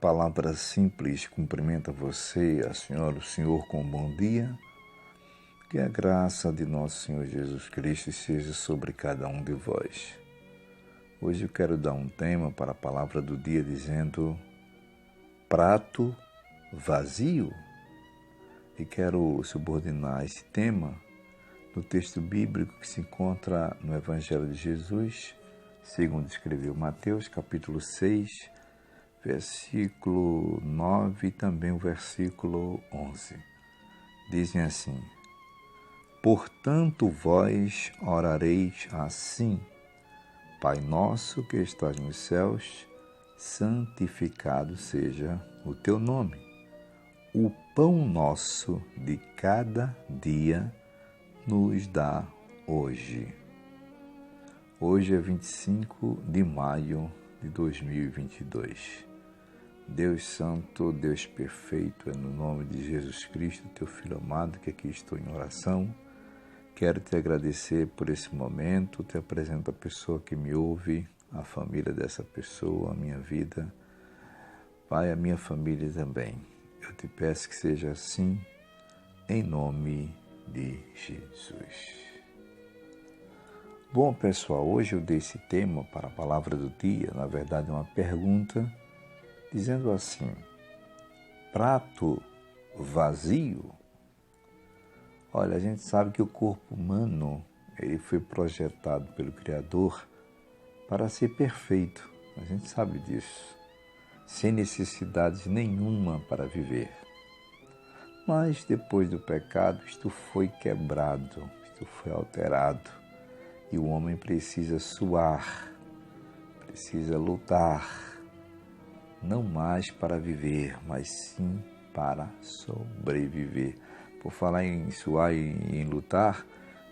palavra simples cumprimenta você, a senhora, o senhor com um bom dia. Que a graça de nosso Senhor Jesus Cristo seja sobre cada um de vós. Hoje eu quero dar um tema para a palavra do dia dizendo prato vazio. E quero subordinar esse tema no texto bíblico que se encontra no Evangelho de Jesus, segundo escreveu Mateus, capítulo 6, versículo 9 e também o versículo 11. Dizem assim: Portanto vós orareis assim: Pai nosso que estás nos céus, santificado seja o teu nome. O pão nosso de cada dia nos dá hoje. Hoje é 25 de maio de 2022. Deus Santo, Deus Perfeito, é no nome de Jesus Cristo, teu Filho amado, que aqui estou em oração. Quero te agradecer por esse momento, te apresento a pessoa que me ouve, a família dessa pessoa, a minha vida, Pai, a minha família também. Eu te peço que seja assim, em nome de Jesus. Bom, pessoal, hoje eu dei esse tema para a palavra do dia, na verdade uma pergunta, dizendo assim: prato vazio? Olha, a gente sabe que o corpo humano, ele foi projetado pelo Criador para ser perfeito. A gente sabe disso. Sem necessidades nenhuma para viver. Mas depois do pecado, isto foi quebrado, isto foi alterado. E o homem precisa suar, precisa lutar, não mais para viver, mas sim para sobreviver. Por falar em suar e em lutar,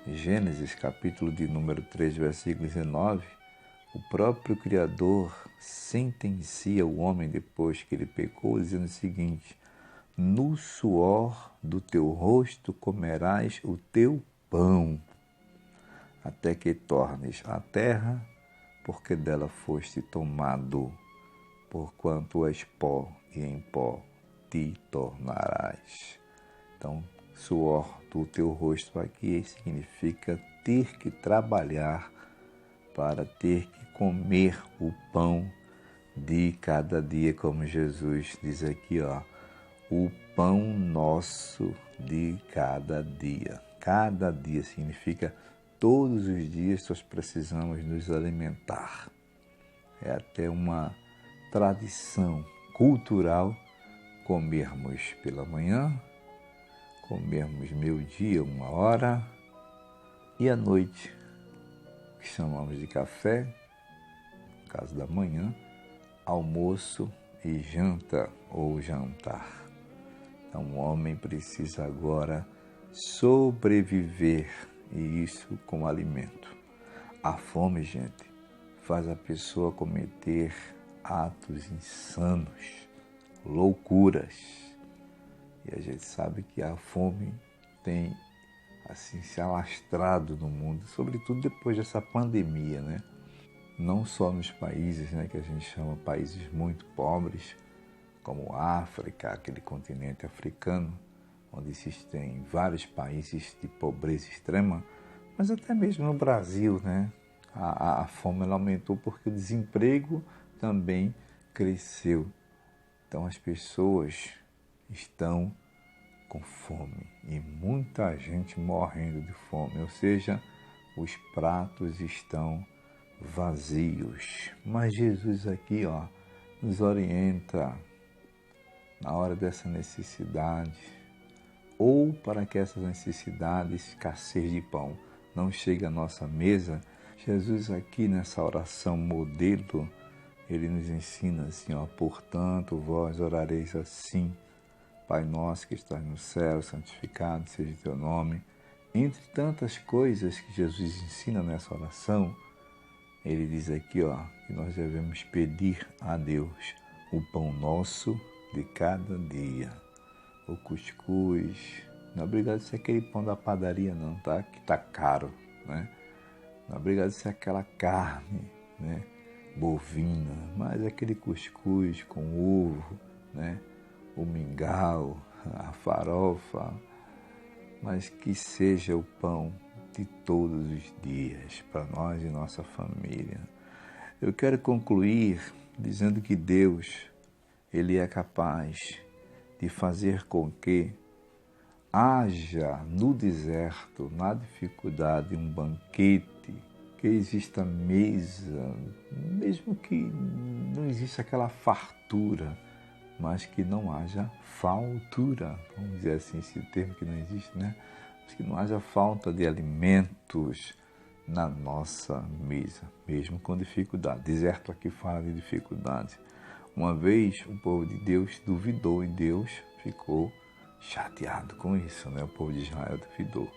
Gênesis, capítulo de número 3, versículo 19, o próprio Criador sentencia o homem depois que ele pecou, dizendo o seguinte: no suor do teu rosto comerás o teu pão, até que tornes a terra, porque dela foste tomado, porquanto és pó, e em pó te tornarás. Então, suor do teu rosto aqui significa ter que trabalhar para ter que comer o pão de cada dia, como Jesus diz aqui, o pão nosso de cada dia. Cada dia significa todos os dias nós precisamos nos alimentar. É até uma tradição cultural comermos pela manhã, comermos meio-dia, 1h, e à noite, que chamamos de café, no caso da manhã, almoço e janta ou jantar. Então o homem precisa agora sobreviver, e isso com alimento. A fome, gente, faz a pessoa cometer atos insanos, loucuras. E a gente sabe que a fome tem assim se alastrado no mundo, sobretudo depois dessa pandemia, né? Não só nos países, né, que a gente chama países muito pobres, como a África, aquele continente africano, onde existem vários países de pobreza extrema, mas até mesmo no Brasil, né? A fome ela aumentou porque o desemprego também cresceu. Então as pessoas estão com fome e muita gente morrendo de fome, ou seja, os pratos estão vazios. Mas Jesus aqui, nos orienta na hora dessa necessidade, ou para que essas necessidades, escassez de pão, não chegue à nossa mesa. Jesus aqui nessa oração modelo, ele nos ensina assim, portanto vós orareis assim: Pai nosso que estás no céu, santificado seja o teu nome. Entre tantas coisas que Jesus ensina nessa oração, ele diz aqui, que nós devemos pedir a Deus o pão nosso de cada dia. O cuscuz, não é obrigado a ser aquele pão da padaria não, tá? Que tá caro, né? Não é obrigado a ser aquela carne, né? bovina, mas aquele cuscuz com ovo, né? O mingau, a farofa, mas que seja o pão de todos os dias para nós e nossa família. Eu quero concluir dizendo que Deus, Ele é capaz de fazer com que haja no deserto, na dificuldade, um banquete, que exista mesa, mesmo que não exista aquela fartura, mas que não haja faltura, vamos dizer assim, esse termo que não existe, né? Mas que não haja falta de alimentos na nossa mesa, mesmo com dificuldade. Deserto aqui fala de dificuldade. Uma vez o povo de Deus duvidou e Deus ficou chateado com isso, né? O povo de Israel duvidou.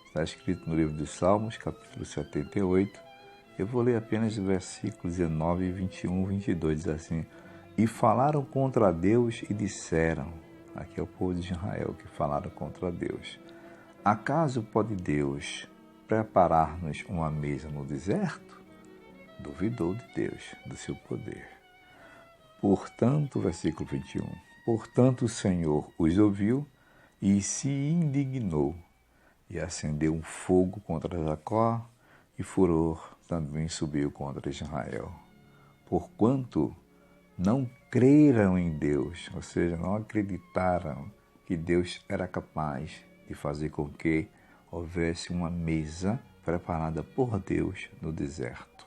Está escrito no livro dos Salmos, capítulo 78. Eu vou ler apenas os versículos 19, 21, 22. Diz assim: e falaram contra Deus e disseram, aqui é o povo de Israel que falaram contra Deus: acaso pode Deus preparar-nos uma mesa no deserto? Duvidou de Deus, do seu poder. Portanto, versículo 21, portanto o Senhor os ouviu e se indignou, e acendeu um fogo contra Jacó, e furor também subiu contra Israel. Porquanto não creram em Deus, ou seja, não acreditaram que Deus era capaz de fazer com que houvesse uma mesa preparada por Deus no deserto.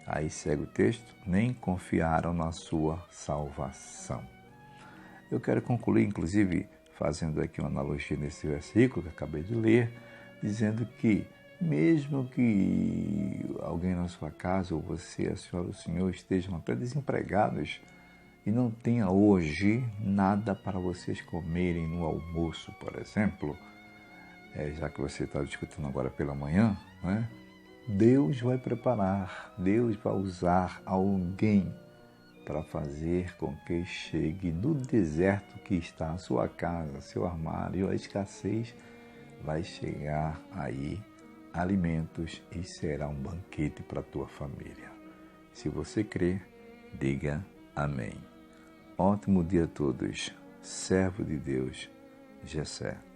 Aí segue o texto: nem confiaram na sua salvação. Eu quero concluir, inclusive, fazendo aqui uma analogia nesse versículo que acabei de ler, dizendo que mesmo que alguém na sua casa, ou você, a senhora, o senhor, estejam até desempregados e não tenha hoje nada para vocês comerem no almoço, por exemplo, já que você está discutindo agora pela manhã, né? Deus vai preparar, Deus vai usar alguém para fazer com que chegue no deserto que está a sua casa, seu armário, a escassez, vai chegar aí alimentos e será um banquete para a tua família. Se você crê, diga amém. Ótimo dia a todos. Servo de Deus, Gessé.